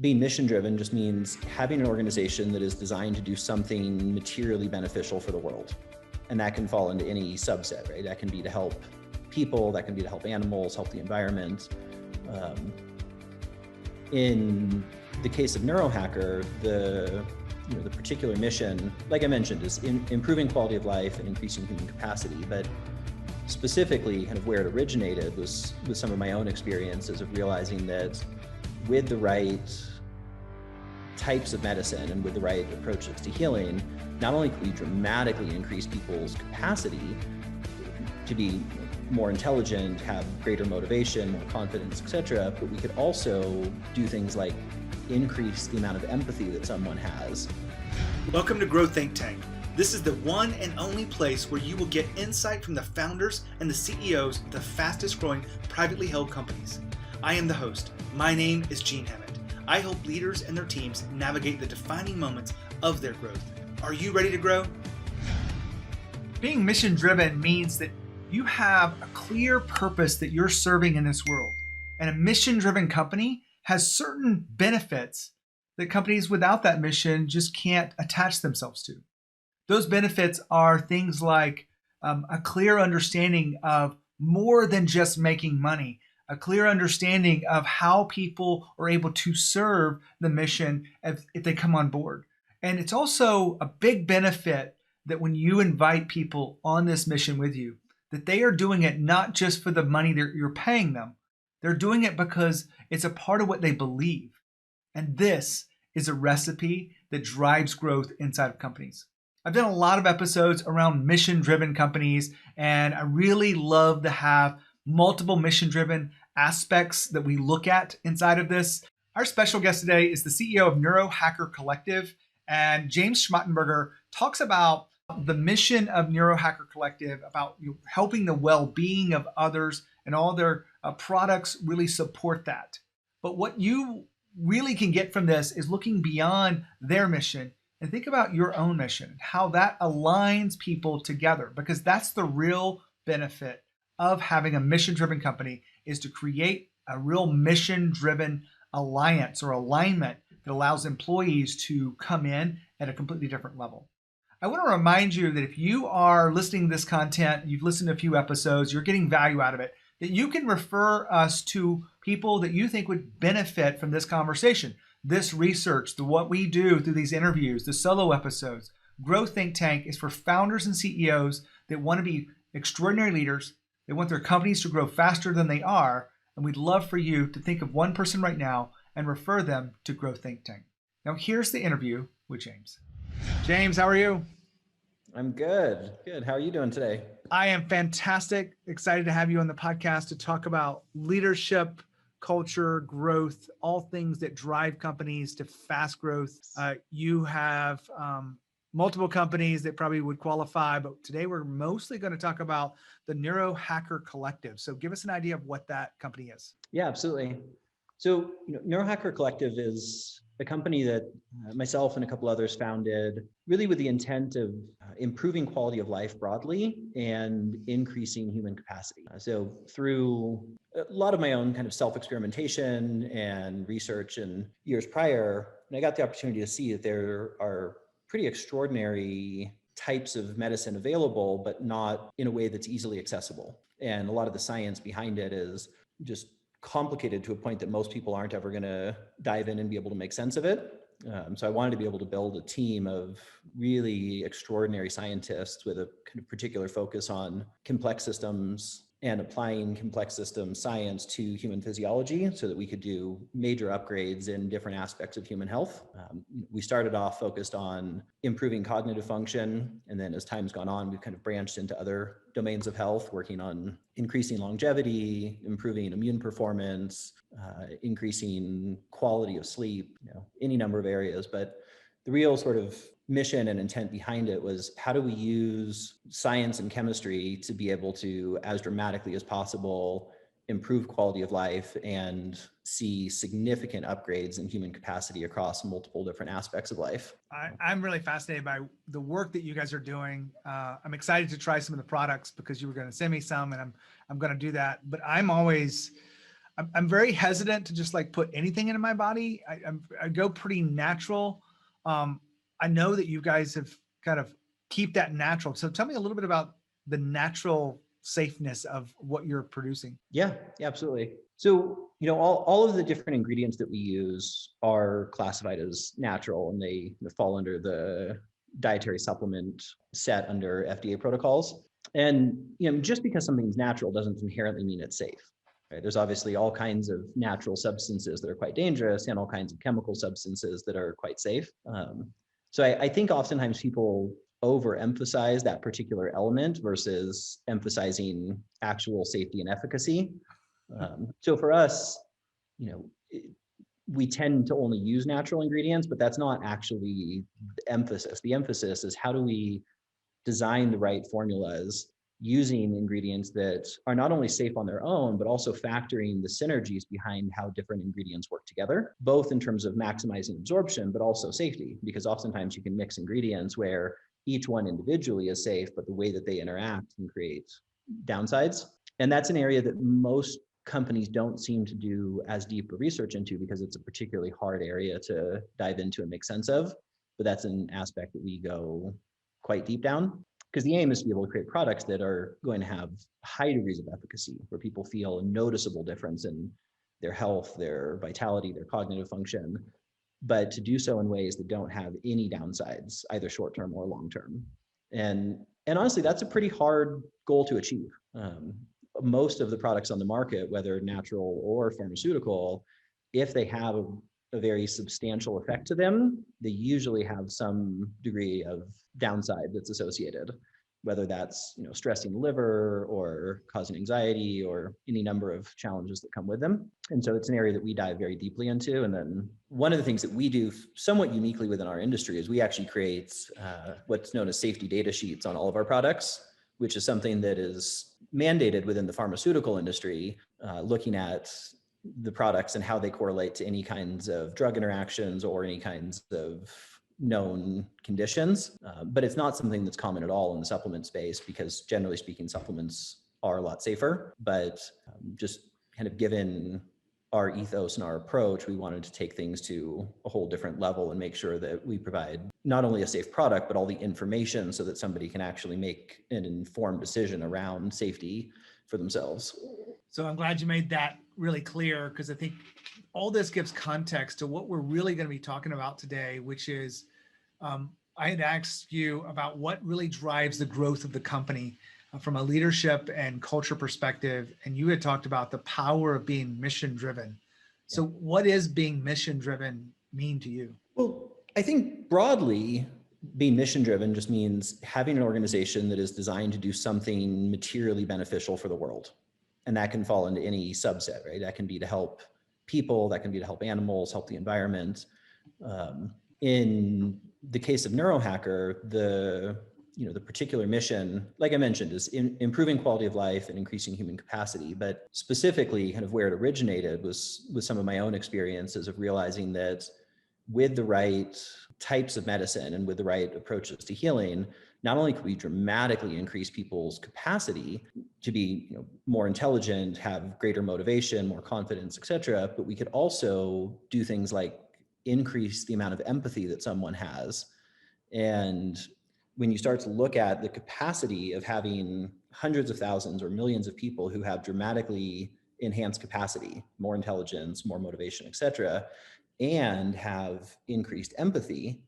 Being mission driven just means having an organization that is designed to do something materially beneficial for the world. And that can fall into any subset, right? That can be to help people, that can be to help animals, help the environment. In the case of Neurohacker, the particular mission, like I mentioned, is improving quality of life and increasing human capacity. But specifically, kind of where it originated was with some of my own experiences of realizing that with the right types of medicine and with the right approaches to healing, not only can we dramatically increase people's capacity to be more intelligent, have greater motivation, more confidence, etc., but we could also do things like increase the amount of empathy that someone has. Welcome to Grow Think Tank. This is the one and only place where you will get insight from the founders and the CEOs of the fastest growing privately held companies. I am the host. My name is Hammett. I help leaders and their teams navigate the defining moments of their growth. Are you ready to grow? Being mission driven means that you have a clear purpose that you're serving in this world. And a mission driven company has certain benefits that companies without that mission just can't attach themselves to. Those benefits are things like a clear understanding of more than just making money, a clear understanding of how people are able to serve the mission if they come on board. And it's also a big benefit that when you invite people on this mission with you, that they are doing it not just for the money that you're paying them. They're doing it because it's a part of what they believe. And this is a recipe that drives growth inside of companies. I've done a lot of episodes around mission-driven companies, and I really love to have multiple mission-driven aspects that we look at inside of this. Our special guest today is the CEO of Neurohacker Collective, and James Schmachtenberger talks about the mission of Neurohacker Collective, about helping the well-being of others, and all their products really support that. But what you really can get from this is looking beyond their mission and think about your own mission, how that aligns people together, because that's the real benefit of having a mission-driven company, is to create a real mission-driven alliance or alignment that allows employees to come in at a completely different level. I want to remind you that if you are listening to this content, you've listened to a few episodes, you're getting value out of it, that you can refer us to people that you think would benefit from this conversation, this research, what we do through these interviews, the solo episodes. Grow Think Tank is for founders and CEOs that want to be extraordinary leaders. They want their companies to grow faster than they are. And we'd love for you to think of one person right now and refer them to Grow Think Tank. Now, here's the interview with James. James, how are you? I'm good. Good. How are you doing today? I am fantastic. Excited to have you on the podcast to talk about leadership, culture, growth, all things that drive companies to fast growth. You have multiple companies that probably would qualify, but today we're mostly going to talk about the Neurohacker Collective. So give us an idea of what that company is. Yeah, absolutely. So, Neurohacker Collective is a company that myself and a couple others founded really with the intent of improving quality of life broadly and increasing human capacity. So through a lot of my own kind of self-experimentation and research in years prior, I got the opportunity to see that there are pretty extraordinary types of medicine available, but not in a way that's easily accessible. And a lot of the science behind it is just complicated to a point that most people aren't ever going to dive in and be able to make sense of it. So I wanted to be able to build a team of really extraordinary scientists with a kind of particular focus on complex systems and applying complex system science to human physiology so that we could do major upgrades in different aspects of human health. We started off focused on improving cognitive function, and then as time's gone on, we've kind of branched into other domains of health, working on increasing longevity, improving immune performance, increasing quality of sleep, any number of areas. But the real sort of mission and intent behind it was, how do we use science and chemistry to be able to, as dramatically as possible, improve quality of life and see significant upgrades in human capacity across multiple different aspects of life. I'm really fascinated by the work that you guys are doing. I'm excited to try some of the products because you were going to send me some, and I'm going to do that. But I'm always I'm very hesitant to just like put anything into my body. I go pretty natural. I know that you guys have kind of keep that natural. So tell me a little bit about the natural safeness of what you're producing. Yeah, absolutely. So, all of the different ingredients that we use are classified as natural, and they fall under the dietary supplement set under FDA protocols. And, just because something's natural doesn't inherently mean it's safe. Right? There's obviously all kinds of natural substances that are quite dangerous and all kinds of chemical substances that are quite safe. So I think oftentimes people overemphasize that particular element versus emphasizing actual safety and efficacy. So for us, we tend to only use natural ingredients, but that's not actually the emphasis. The emphasis is how do we design the right formulas using ingredients that are not only safe on their own, but also factoring the synergies behind how different ingredients work together, both in terms of maximizing absorption, but also safety, because oftentimes you can mix ingredients where each one individually is safe, but the way that they interact can create downsides. And that's an area that most companies don't seem to do as deep a research into because it's a particularly hard area to dive into and make sense of. But that's an aspect that we go quite deep down, because the aim is to be able to create products that are going to have high degrees of efficacy, where people feel a noticeable difference in their health, their vitality, their cognitive function, but to do so in ways that don't have any downsides, either short-term or long-term. And honestly, that's a pretty hard goal to achieve. Most of the products on the market, whether natural or pharmaceutical, if they have a very substantial effect to them, they usually have some degree of downside that's associated, whether that's stressing the liver or causing anxiety or any number of challenges that come with them. And so it's an area that we dive very deeply into. And then one of the things that we do somewhat uniquely within our industry is we actually create what's known as safety data sheets on all of our products, which is something that is mandated within the pharmaceutical industry, looking at the products and how they correlate to any kinds of drug interactions or any kinds of known conditions. But it's not something that's common at all in the supplement space, because generally speaking, supplements are a lot safer. But just kind of given our ethos and our approach, we wanted to take things to a whole different level and make sure that we provide not only a safe product, but all the information so that somebody can actually make an informed decision around safety for themselves. So I'm glad you made that really clear, because I think all this gives context to what we're really going to be talking about today, which is I had asked you about what really drives the growth of the company from a leadership and culture perspective. And you had talked about the power of being mission driven. So what is being mission driven mean to you? Well, I think broadly, being mission driven just means having an organization that is designed to do something materially beneficial for the world. And that can fall into any subset, right? That can be to help people, that can be to help animals, help the environment. In the case of Neurohacker, the particular mission, like I mentioned, is improving quality of life and increasing human capacity. But specifically, kind of where it originated was with some of my own experiences of realizing that with the right types of medicine and with the right approaches to healing, not only could we dramatically increase people's capacity to be more intelligent, have greater motivation, more confidence, et cetera, but we could also do things like increase the amount of empathy that someone has. And when you start to look at the capacity of having hundreds of thousands or millions of people who have dramatically enhanced capacity, more intelligence, more motivation, et cetera, and have increased empathy,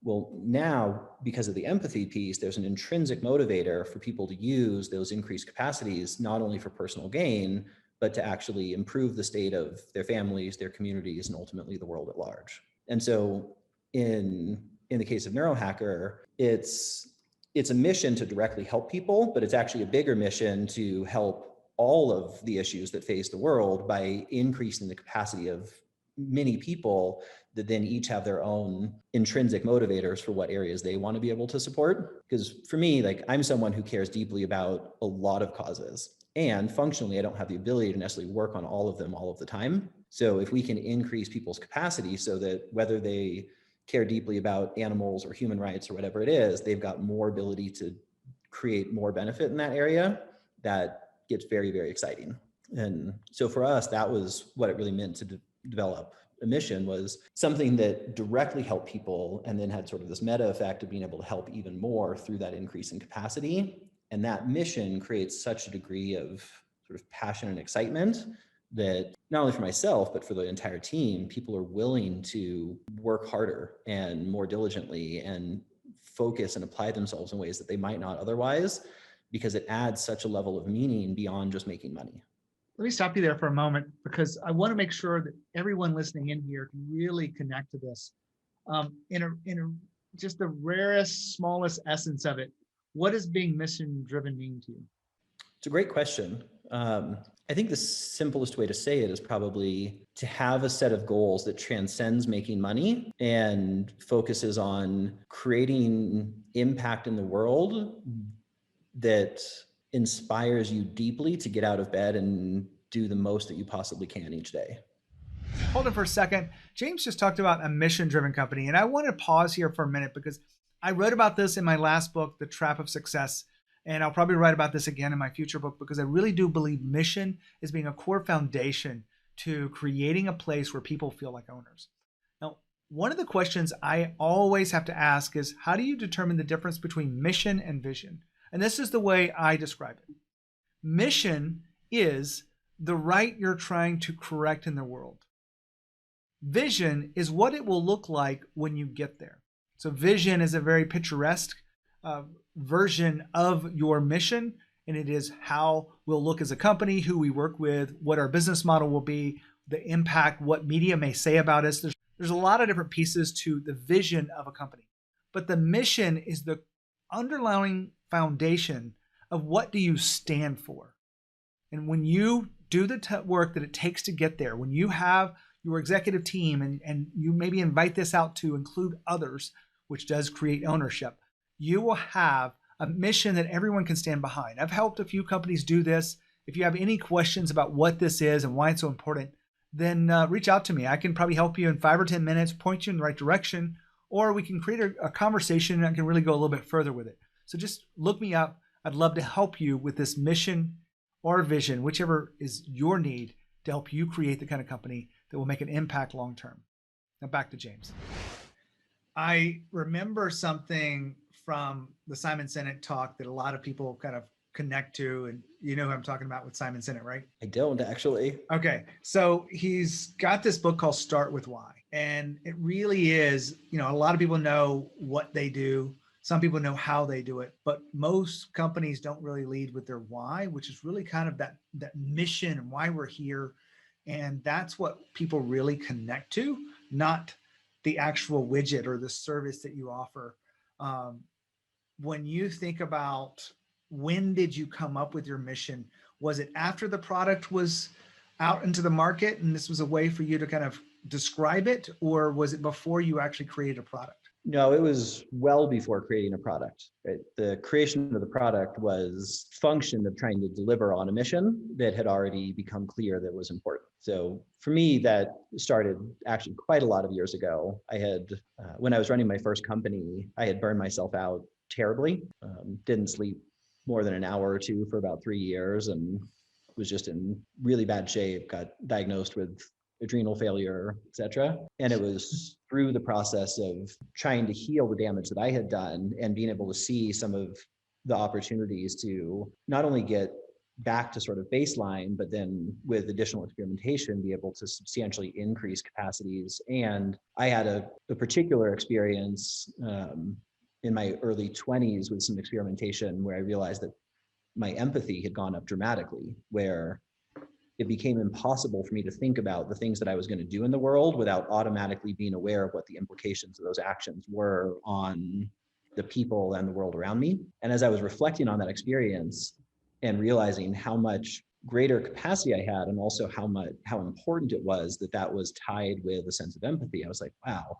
well, now, because of the empathy piece, there's an intrinsic motivator for people to use those increased capacities, not only for personal gain, but to actually improve the state of their families, their communities, and ultimately the world at large. And so in the case of Neurohacker, it's a mission to directly help people, but it's actually a bigger mission to help all of the issues that face the world by increasing the capacity of many people that then each have their own intrinsic motivators for what areas they want to be able to support. Because for me, like, I'm someone who cares deeply about a lot of causes, and functionally, I don't have the ability to necessarily work on all of them all of the time. So if we can increase people's capacity so that whether they care deeply about animals or human rights or whatever it is, they've got more ability to create more benefit in that area, that gets very, very exciting. And so for us, that was what it really meant to develop a mission, was something that directly helped people and then had sort of this meta effect of being able to help even more through that increase in capacity. And that mission creates such a degree of sort of passion and excitement that not only for myself, but for the entire team, people are willing to work harder and more diligently and focus and apply themselves in ways that they might not otherwise, because it adds such a level of meaning beyond just making money. Let me stop you there for a moment, because I want to make sure that everyone listening in here can really connect to this. In just the rarest, smallest essence of it, what does being mission driven mean to you? It's a great question. I think the simplest way to say it is probably to have a set of goals that transcends making money and focuses on creating impact in the world that inspires you deeply to get out of bed and do the most that you possibly can each day. Hold it for a second. James just talked about a mission-driven company, and I want to pause here for a minute because I wrote about this in my last book, The Trap of Success, and I'll probably write about this again in my future book, because I really do believe mission is being a core foundation to creating a place where people feel like owners. Now, one of the questions I always have to ask is, how do you determine the difference between mission and vision? And this is the way I describe it. Mission is the right you're trying to correct in the world. Vision is what it will look like when you get there. So vision is a very picturesque version of your mission, and it is how we'll look as a company, who we work with, what our business model will be, the impact, what media may say about us. There's a lot of different pieces to the vision of a company. But the mission is the underlying foundation of what do you stand for. And when you do the work that it takes to get there, when you have your executive team and you maybe invite this out to include others, which does create ownership, you will have a mission that everyone can stand behind. I've helped a few companies do this. If you have any questions about what this is and why it's so important, then reach out to me. I can probably help you in 5 or 10 minutes, point you in the right direction, or we can create a conversation and I can really go a little bit further with it. So just look me up. I'd love to help you with this mission or vision, whichever is your need, to help you create the kind of company that will make an impact long term. Now back to James. I remember something from the Simon Sinek talk that a lot of people kind of connect to, and you know who I'm talking about with Simon Sinek, right? I don't actually. Okay, so he's got this book called Start With Why, and it really is, you know, a lot of people know what they do. Some people know how they do it, but most companies don't really lead with their why, which is really kind of that mission and why we're here. And that's what people really connect to, not the actual widget or the service that you offer. When you think about, when did you come up with your mission? Was it after the product was out into the market and this was a way for you to kind of describe it, or was it before you actually created a product? No, it was well before creating a product. Right? The creation of the product was function of trying to deliver on a mission that had already become clear that was important. So for me, that started actually quite a lot of years ago. I had, when I was running my first company, I had burned myself out terribly. Didn't sleep more than an hour or two for about 3 years and was just in really bad shape, got diagnosed with adrenal failure, et cetera. And it was through the process of trying to heal the damage that I had done and being able to see some of the opportunities to not only get back to sort of baseline, but then with additional experimentation, be able to substantially increase capacities. And I had a particular experience in my early 20s with some experimentation where I realized that my empathy had gone up dramatically, where it became impossible for me to think about the things that I was going to do in the world without automatically being aware of what the implications of those actions were on the people and the world around me. And as I was reflecting on that experience and realizing how much greater capacity I had, and also how important it was that was tied with a sense of empathy, I was like, wow,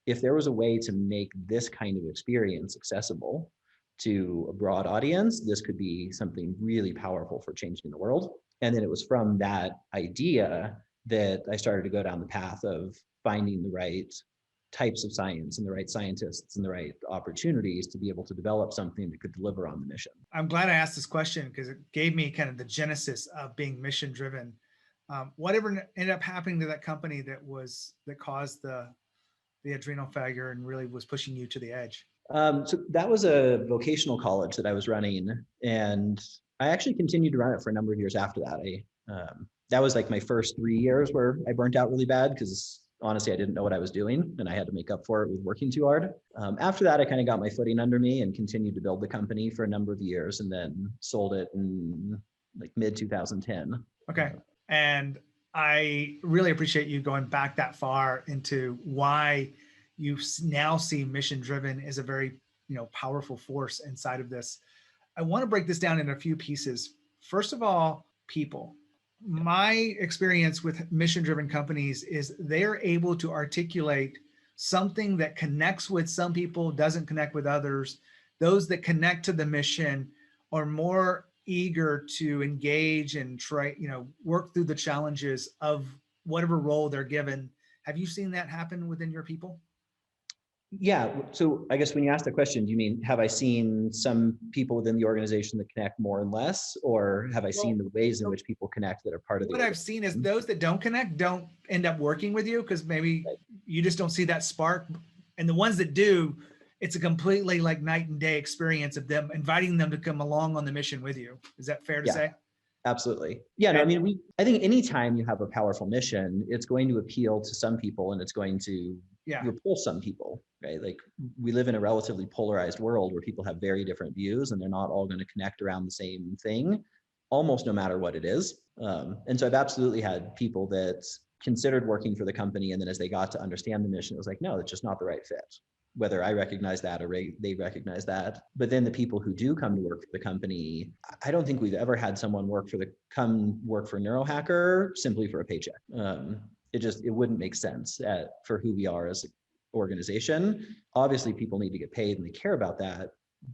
if there was a way to make this kind of experience accessible to a broad audience, this could be something really powerful for changing the world. And then it was from that idea that I started to go down the path of finding the right types of science and the right scientists and the right opportunities to be able to develop something that could deliver on the mission. I'm glad I asked this question because it gave me kind of the genesis of being mission driven. Whatever ended up happening to that company that caused the adrenal failure and really was pushing you to the edge? So that was a vocational college that I was running, and I actually continued to run it for a number of years after that. That was like my first 3 years where I burnt out really bad because honestly, I didn't know what I was doing and I had to make up for it with working too hard. After that, I kind of got my footing under me and continued to build the company for a number of years and then sold it in like mid 2010. Okay. And I really appreciate you going back that far into why you now see mission driven as a very, powerful force inside of this. I want to break this down into a few pieces. First of all, people. My experience with mission driven companies is they're able to articulate something that connects with some people, doesn't connect with others. Those that connect to the mission are more eager to engage and try, work through the challenges of whatever role they're given. Have you seen that happen within your people? Yeah. So I guess when you ask the question, do you mean, have I seen some people within the organization that connect more and less, or have I seen the ways in which people connect that are part of the What I've seen is those that don't connect don't end up working with you because maybe you just don't see that spark. And the ones that do, it's a completely like night and day experience of them inviting them to come along on the mission with you. Is that fair to say? Absolutely. Yeah, no, I mean, I think anytime you have a powerful mission, it's going to appeal to some people and it's going to repel some people, right? Like we live in a relatively polarized world where people have very different views and they're not all going to connect around the same thing, almost no matter what it is. And so I've absolutely had people that considered working for the company, and then as they got to understand the mission, it was like, no, it's just not the right fit. Whether I recognize that or they recognize that. But then the people who do come to work for the company, I don't think we've ever had someone come work for Neurohacker simply for a paycheck. It wouldn't make sense for who we are as an organization. Obviously, people need to get paid and they care about that,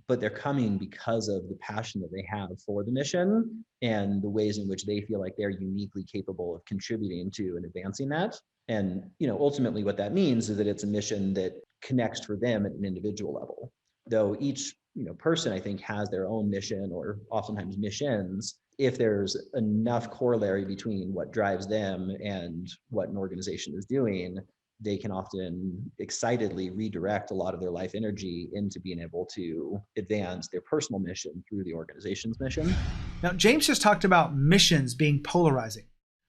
but they're coming because of the passion that they have for the mission and the ways in which they feel like they're uniquely capable of contributing to and advancing that. And, ultimately what that means is that it's a mission that connects for them at an individual level. Though each, person, I think, has their own mission or oftentimes missions. If there's enough corollary between what drives them and what an organization is doing, they can often excitedly redirect a lot of their life energy into being able to advance their personal mission through the organization's mission. Now, James just talked about missions being polarizing.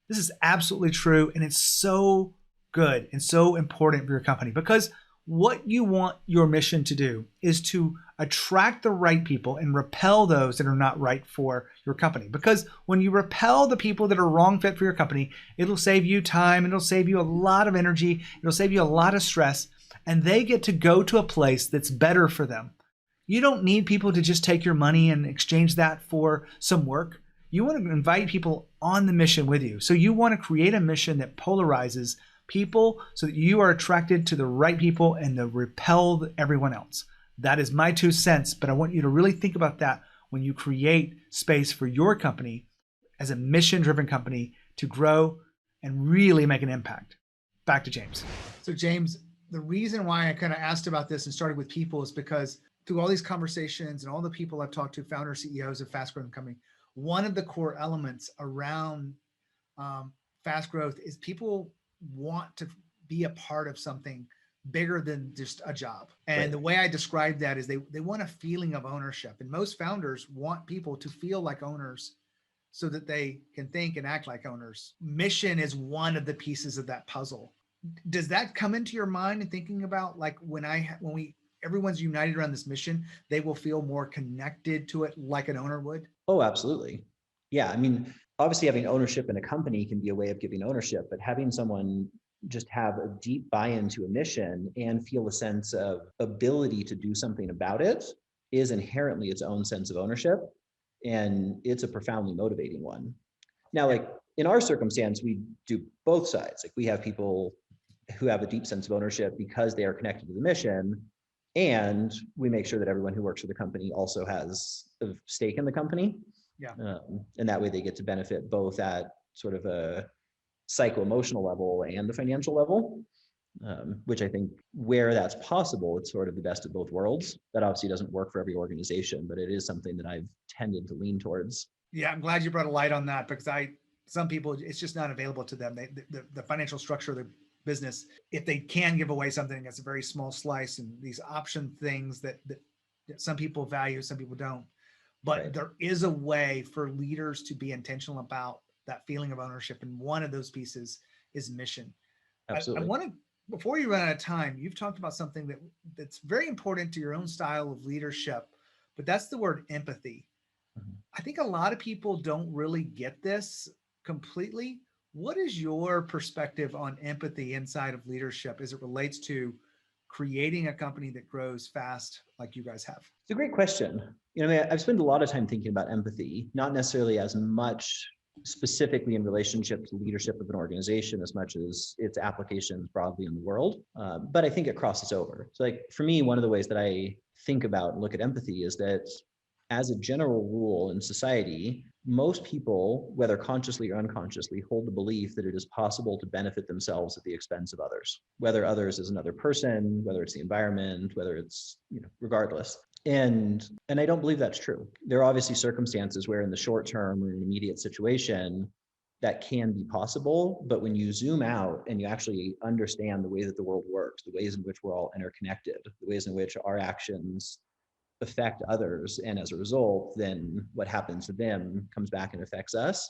This is absolutely true, and it's so good and so important for your company because what you want your mission to do is to attract the right people and repel those that are not right for your company. Because when you repel the people that are wrong fit for your company, it'll save you time, it'll save you a lot of energy, it'll save you a lot of stress, and they get to go to a place that's better for them. You don't need people to just take your money and exchange that for some work. You want to invite people on the mission with you. So you want to create a mission that polarizes people so that you are attracted to the right people and to repel everyone else. That is my 2 cents, but I want you to really think about that when you create space for your company as a mission-driven company to grow and really make an impact. Back to James. So James, the reason why I kind of asked about this and started with people is because through all these conversations and all the people I've talked to, founders, CEOs of fast-growing companies, one of the core elements around fast growth is people want to be a part of something bigger than just a job. And right. The way I describe that is they want a feeling of ownership. And most founders want people to feel like owners so that they can think and act like owners. Mission is one of the pieces of that puzzle. Does that come into your mind and thinking about like everyone's united around this mission, they will feel more connected to it like an owner would? Oh, absolutely. Yeah. I mean, obviously having ownership in a company can be a way of giving ownership, but having someone just have a deep buy-in to a mission and feel a sense of ability to do something about it is inherently its own sense of ownership. And it's a profoundly motivating one. Now, like in our circumstance, we do both sides. Like we have people who have a deep sense of ownership because they are connected to the mission. And we make sure that everyone who works for the company also has a stake in the company. Yeah. And that way they get to benefit both at sort of a psycho-emotional level and the financial level. which I think where that's possible, it's sort of the best of both worlds. That obviously doesn't work for every organization, but it is something that I've tended to lean towards. Yeah, I'm glad you brought a light on that because some people, it's just not available to them. The financial structure of the business, if they can give away something, it's a very small slice, and these option things that some people value, some people don't. But Right. there is a way for leaders to be intentional about that feeling of ownership. And one of those pieces is mission. I Absolutely. want to, before you run out of time, you've talked about something that's very important to your own style of leadership, but that's the word empathy. Mhm. I think a lot of people don't really get this completely. What is your perspective on empathy inside of leadership as it relates to creating a company that grows fast like you guys have? It's a great question. I mean, I've spent a lot of time thinking about empathy, not necessarily as much specifically in relationship to leadership of an organization as much as its applications broadly in the world. But I think it crosses over. So like for me, one of the ways that I think about and look at empathy is that as a general rule in society, most people, whether consciously or unconsciously, hold the belief that it is possible to benefit themselves at the expense of others, whether others is another person, whether it's the environment, whether it's, regardless. And I don't believe that's true. There are obviously circumstances where in the short term or an immediate situation, that can be possible. But when you zoom out and you actually understand the way that the world works, the ways in which we're all interconnected, the ways in which our actions affect others, and as a result, then what happens to them comes back and affects us.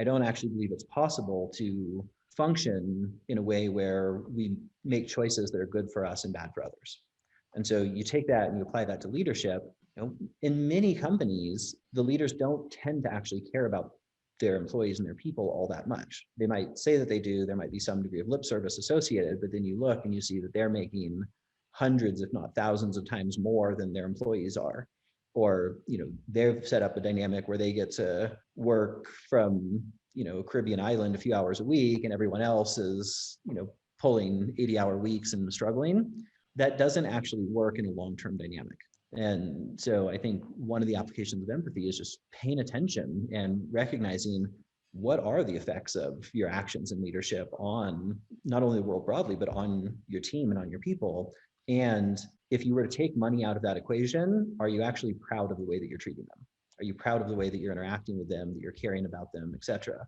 I don't actually believe it's possible to function in a way where we make choices that are good for us and bad for others. And so you take that and you apply that to leadership. In many companies, the leaders don't tend to actually care about their employees and their people all that much. They might say that they do, there might be some degree of lip service associated, but then you look and you see that they're making hundreds, if not thousands of times more than their employees are. Or, they've set up a dynamic where they get to work from, a Caribbean island a few hours a week and everyone else is, pulling 80-hour weeks and struggling. That doesn't actually work in a long-term dynamic. And so I think one of the applications of empathy is just paying attention and recognizing what are the effects of your actions and leadership on not only the world broadly, but on your team and on your people. And if you were to take money out of that equation, are you actually proud of the way that you're treating them? Are you proud of the way that you're interacting with them, that you're caring about them, et cetera?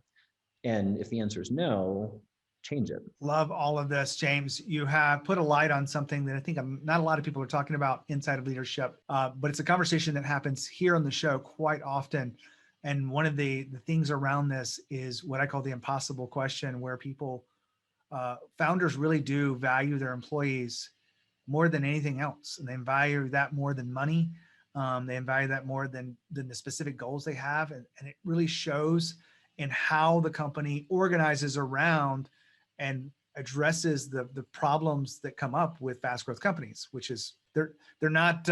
And if the answer is no, change it. Love all of this, James. You have put a light on something that I think not a lot of people are talking about inside of leadership, but it's a conversation that happens here on the show quite often. And one of the things around this is what I call the impossible question, where people, founders really do value their employees more than anything else. And they value that more than money. They value that more than the specific goals they have. And it really shows in how the company organizes around and addresses the problems that come up with fast growth companies, which is they're not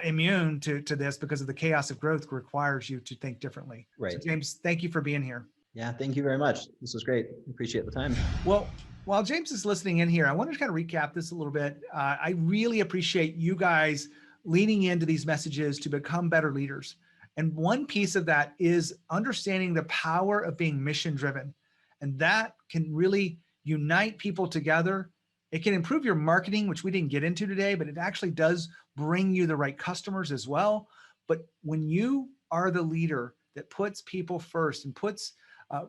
immune to this because of the chaos of growth requires you to think differently. Right. So James, thank you for being here. Yeah, thank you very much. This was great. Appreciate the time. Well, while James is listening in here, I want to kind of recap this a little bit. I really appreciate you guys leaning into these messages to become better leaders. And one piece of that is understanding the power of being mission driven. And that can really unite people together. It can improve your marketing, which we didn't get into today, but it actually does bring you the right customers as well. But when you are the leader that puts people first and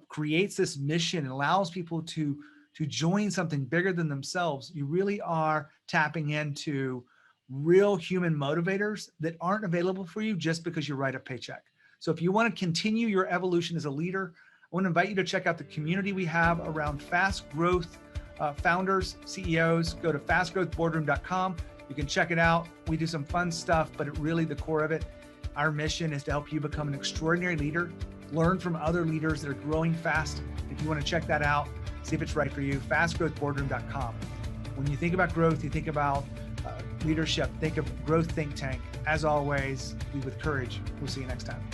creates this mission and allows people to join something bigger than themselves, you really are tapping into real human motivators that aren't available for you just because you write a paycheck. So if you want to continue your evolution as a leader, I want to invite you to check out the community we have around fast growth founders, CEOs. Go to fastgrowthboardroom.com. You can check it out. We do some fun stuff, but the core of it, our mission is to help you become an extraordinary leader, learn from other leaders that are growing fast. If you want to check that out, see if it's right for you, fastgrowthboardroom.com. When you think about growth, you think about leadership, think of Growth Think Tank. As always, lead with courage. We'll see you next time.